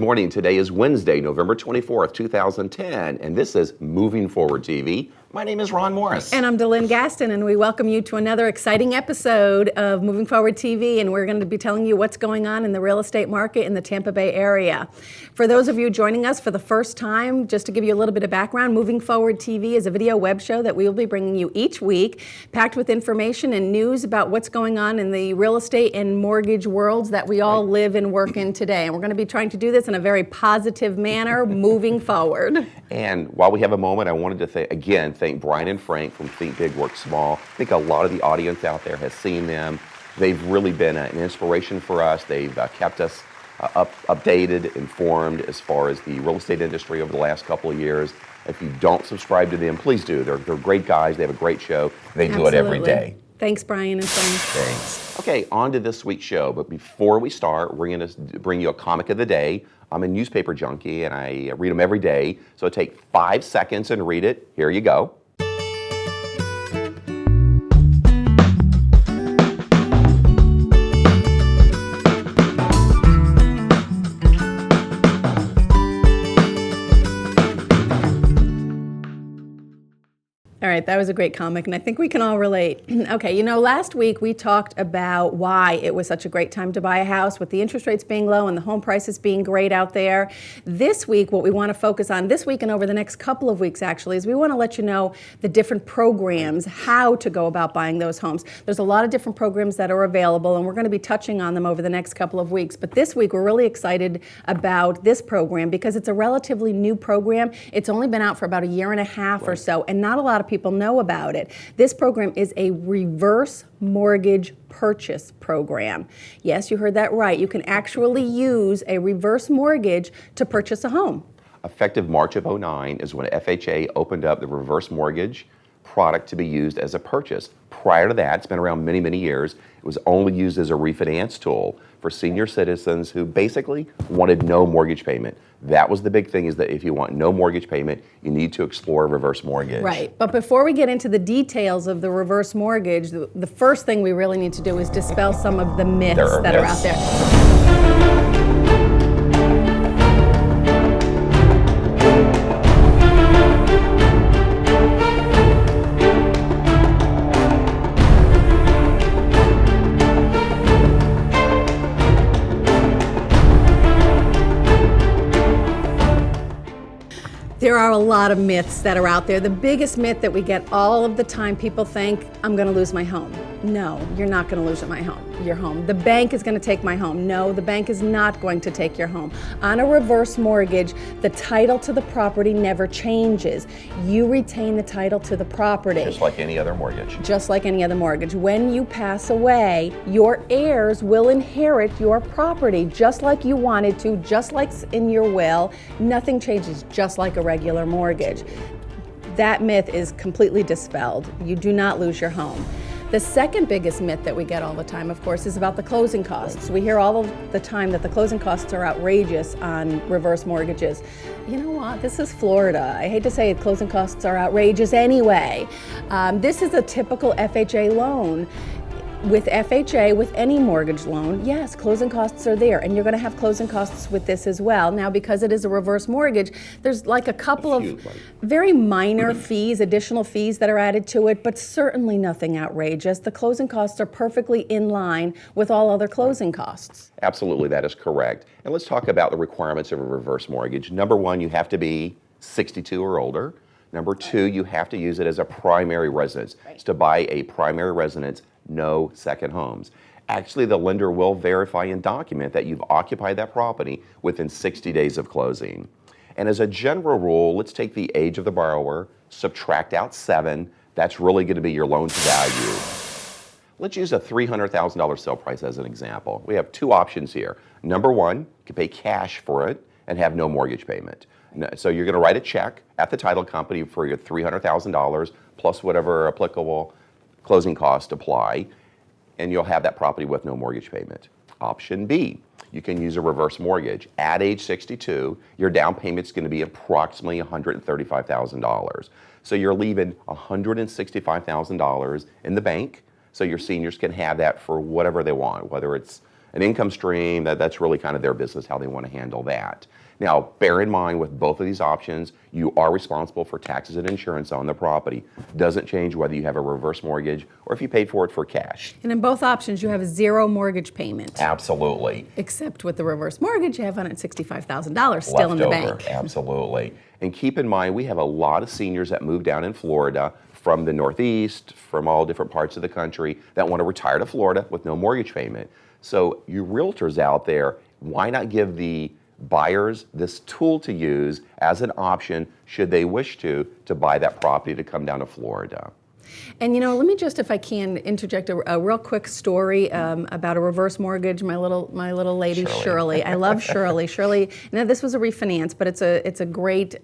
morning. Today is Wednesday, November 24th, 2010, and this is Moving Forward TV. My name is Ron Morris. And I'm Delynn Gaston, and we welcome you to another exciting episode of Moving Forward TV, and we're going to be telling you what's going on in the real estate market in the Tampa Bay area. For those of you joining us for the first time, just to give you a little bit of background, Moving Forward TV is a video web show that we will be bringing you each week, packed with information and news about what's going on in the real estate and mortgage worlds that we all live and work in today. And we're going to be trying to do this in a very positive manner, moving forward. And while we have a moment, I wanted to thank Brian and Frank from Think Big, Work Small. I think a lot of the audience out there has seen them. They've really been an inspiration for us. They've kept us updated, informed as far as the real estate industry over the last couple of years. If you don't subscribe to them, please do. They're great guys. They have a great show. They do it every day. Thanks, Brian and Frank. Thanks. Okay, on to this week's show. But before we start, we're going to bring you a comic of the day. I'm a newspaper junkie, and I read them every day. So take 5 seconds and read it. Here you go. All right, that was a great comic, and I think we can all relate. Okay, last week we talked about why it was such a great time to buy a house with the interest rates being low and the home prices being great out there. This week, what we want to focus on this week and over the next couple of weeks, actually, is we want to let you know the different programs, how to go about buying those homes. There's a lot of different programs that are available, and we're going to be touching on them over the next couple of weeks. But this week, we're really excited about this program because it's a relatively new program. It's only been out for about a year and a half or so, and not a lot of people know about it. This program is a reverse mortgage purchase program. Yes, you heard that right. You can actually use a reverse mortgage to purchase a home. Effective March of 2009 is when FHA opened up the reverse mortgage product to be used as a purchase. Prior to that, it's been around many, many years. It was only used as a refinance tool for senior citizens who basically wanted no mortgage payment. That was the big thing, is that if you want no mortgage payment, you need to explore a reverse mortgage. Right, but before we get into the details of the reverse mortgage, the first thing we really need to do is dispel some of the myths that are out there. There are a lot of myths that are out there. The biggest myth that we get all of the time, people think, I'm going to lose my home. No, you're not going to lose your home. The bank is going to take my home. No, the bank is not going to take your home. On a reverse mortgage, the title to the property never changes. You retain the title to the property. Just like any other mortgage. Just like any other mortgage. When you pass away, your heirs will inherit your property just like you wanted to, just like in your will. Nothing changes, just like a regular mortgage. That myth is completely dispelled. You do not lose your home. The second biggest myth that we get all the time, of course, is about the closing costs. We hear all of the time that the closing costs are outrageous on reverse mortgages. You know what? This is Florida. I hate to say it, closing costs are outrageous anyway. This is a typical FHA loan. With FHA, with any mortgage loan, yes, closing costs are there, and you're going to have closing costs with this as well. Now, because it is a reverse mortgage, there's like a couple of very minor fees, additional fees that are added to it, but certainly nothing outrageous. The closing costs are perfectly in line with all other closing costs. Absolutely, that is correct. And let's talk about the requirements of a reverse mortgage. Number one, you have to be 62 or older. Number two, you have to use it as a primary residence. It's to buy a primary residence, no second homes. Actually, the lender will verify and document that you've occupied that property within 60 days of closing. And as a general rule, let's take the age of the borrower, subtract out 7. That's really going to be your loan to value. Let's use a $300,000 sale price as an example. We have two options here. Number one, you can pay cash for it and have no mortgage payment. So you're going to write a check at the title company for your $300,000 plus whatever applicable closing costs apply, and you'll have that property with no mortgage payment. Option B, you can use a reverse mortgage. At age 62, your down payment's going to be approximately $135,000. So you're leaving $165,000 in the bank, so your seniors can have that for whatever they want, whether it's an income stream, that's really kind of their business, how they want to handle that. Now, bear in mind with both of these options, you are responsible for taxes and insurance on the property. Doesn't change whether you have a reverse mortgage or if you paid for it for cash. And in both options, you have a zero mortgage payment. Absolutely. Except with the reverse mortgage, you have $165,000 still in the bank. Absolutely. And keep in mind, we have a lot of seniors that move down in Florida from the Northeast, from all different parts of the country that want to retire to Florida with no mortgage payment. So you realtors out there, why not give the buyers this tool to use as an option should they wish to buy that property to come down to Florida. And let me just, if I can, interject a real quick story about a reverse mortgage. My little lady Shirley. I love Shirley. Shirley. Now this was a refinance, but it's a great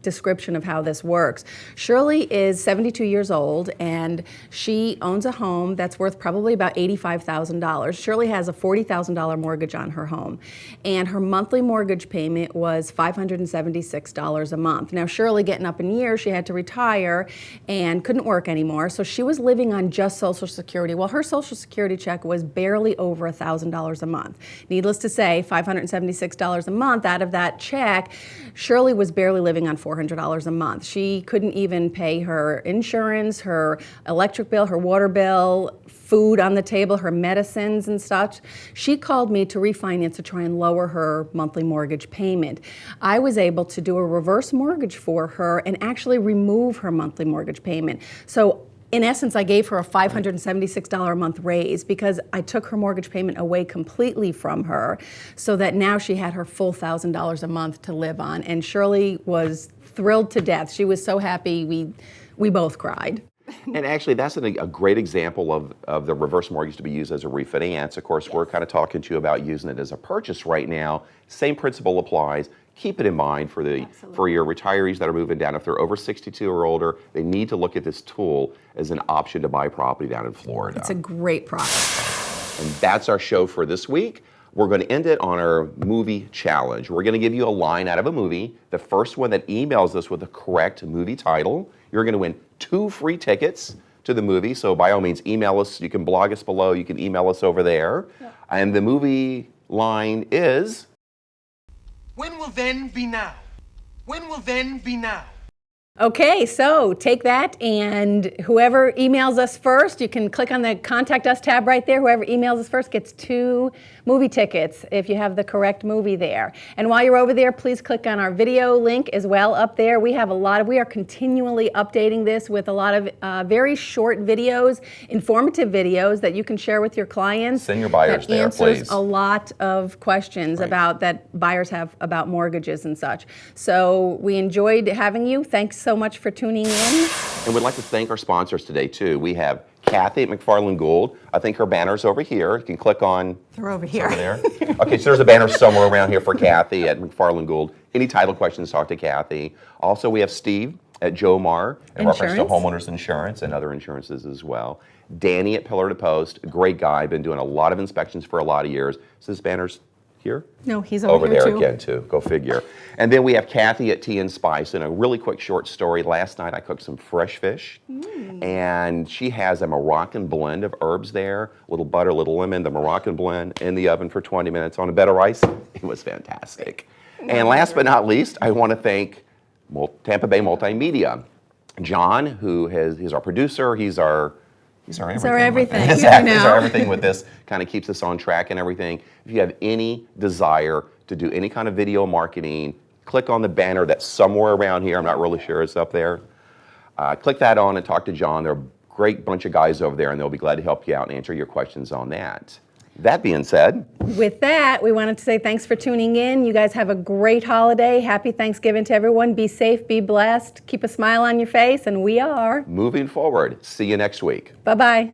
description of how this works. Shirley is 72 years old and she owns a home that's worth probably about $85,000. Shirley has a $40,000 mortgage on her home and her monthly mortgage payment was $576 a month. Now Shirley, getting up in years, she had to retire and couldn't work anymore, so she was living on just Social Security. Well, her Social Security check was barely over $1,000 a month. Needless to say, $576 a month out of that check, Shirley was barely living on $400 a month. She couldn't even pay her insurance, her electric bill, her water bill, food on the table, her medicines and such. She called me to refinance to try and lower her monthly mortgage payment. I was able to do a reverse mortgage for her and actually remove her monthly mortgage payment. So in essence, I gave her a $576 a month raise because I took her mortgage payment away completely from her so that now she had her full $1,000 a month to live on. And Shirley was thrilled to death. She was so happy, we both cried. And actually, that's a great example of the reverse mortgage to be used as a refinance. Of course, we're kind of talking to you about using it as a purchase right now. Same principle applies. Keep it in mind for your retirees that are moving down. If they're over 62 or older, they need to look at this tool as an option to buy property down in Florida. It's a great product. And that's our show for this week. We're going to end it on our movie challenge. We're going to give you a line out of a movie. The first one that emails us with the correct movie title, you're going to win 2 free tickets to the movie. So by all means, email us. You can blog us below. You can email us over there. Yeah. And the movie line is... When will then be now? When will then be now? Okay, so take that, and whoever emails us first, you can click on the Contact Us tab right there. Whoever emails us first gets 2 movie tickets if you have the correct movie there. And while you're over there, please click on our video link as well up there. We are continually updating this with a lot of very short videos, informative videos that you can share with your clients. Send your buyers there, please. That answers a lot of questions that buyers have about mortgages and such. So we enjoyed having you. Thanks so much for tuning in. And we'd like to thank our sponsors today, too. We have Kathy at McFarland Gould. I think her banner's over here. You can click on... They're over here. Over there. Okay, so there's a banner somewhere around here for Kathy at McFarland Gould. Any title questions, talk to Kathy. Also, we have Steve at Joe Marr in reference to homeowners insurance and other insurances as well. Danny at Pillar to Post, a great guy, been doing a lot of inspections for a lot of years. So this banner's here? No, he's over here there too. Again, too. Go figure. And then we have Kathy at Tea and Spice. And a really quick short story. Last night I cooked some fresh fish. And she has a Moroccan blend of herbs there. A little butter, a little lemon, the Moroccan blend in the oven for 20 minutes on a bed of rice. It was fantastic. And last but not least, I want to thank Tampa Bay Multimedia. John, he's our producer. He's our everything. He's our everything. He's our everything with this, kind of keeps us on track and everything. If you have any desire to do any kind of video marketing, click on the banner that's somewhere around here. I'm not really sure it's up there. Click that on and talk to John. They're a great bunch of guys over there, and they'll be glad to help you out and answer your questions on that. That being said, with that, we wanted to say thanks for tuning in. You guys have a great holiday. Happy Thanksgiving to everyone. Be safe, be blessed, keep a smile on your face, and we are moving forward. See you next week. Bye-bye.